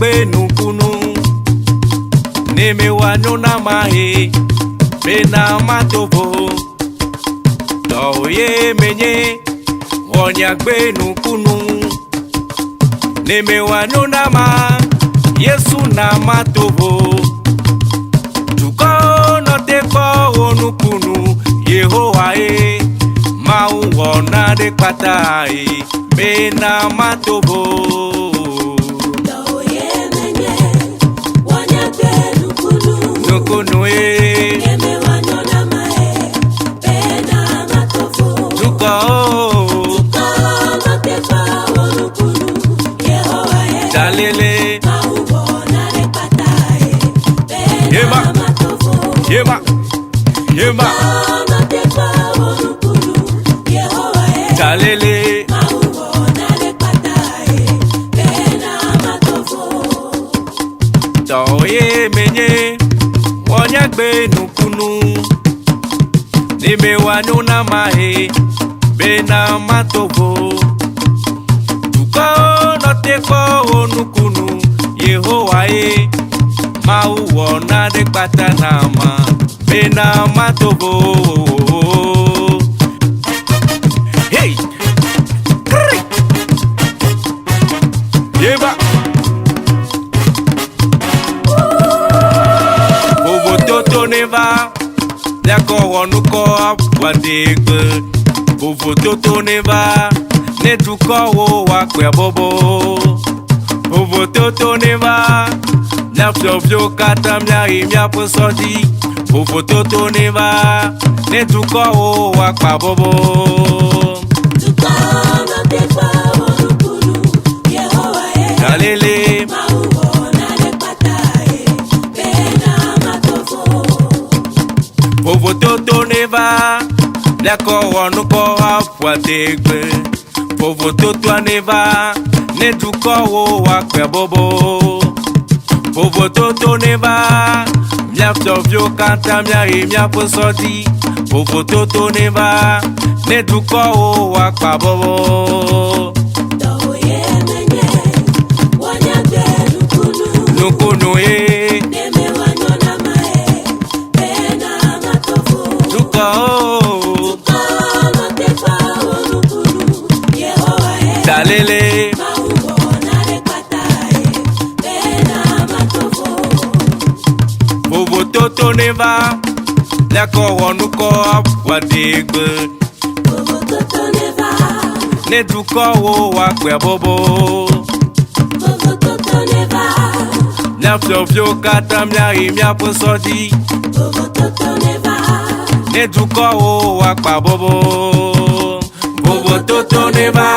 agbé nukunu neme wanyona mahe bena matovo doye menye wonya agbé nukunu neme wanyona ma Yesu na matovo tuko no teko onukunu Yehowa ma uwona de patai bena matovo doye menye wonya agbé nukunu neme wanyona mahe bena matovo tuko no teko onukunu Yehowa dalele Yema, yema, yema, dalele, doye menye, wonya agbé nukunu, neme wanyona mahe, bena matovo, tuko no teko onukunu, Yehowa ma uwona de patanama bena matovo. Hey, yeba, bobo toto neva, yako wanuko wadegbe. Bobo toto neva, netuko wo wakwe bobo. Bobo toto neva. Nyafyofyo kata mnyari myaposodi Bobo toto neva netuko o wakpa bobo tuko no teko onukunu Yehowa dalele ma uwona de patai bena matovo Bobo toto neva nyako wanuko afwategbe Bobo toto neva netuko o wakpa bobo Bobo toto neva, myafyofyo kanta myari myaposodi Bobo toto neva, netuko o wakpa bobo doye menye wonya agbé nukunu neme wanyona mahe bena matovo tuko no teko onukunu Yehowa dalele Bobo toto neva, nyako wanuko wadegbe Bobo toto neva, netuko o wakpe bobo Bobo toto neva, nyafyofyo kata myari myaposodi Bobo toto neva, netuko o wakpa bobo Bobo toto neva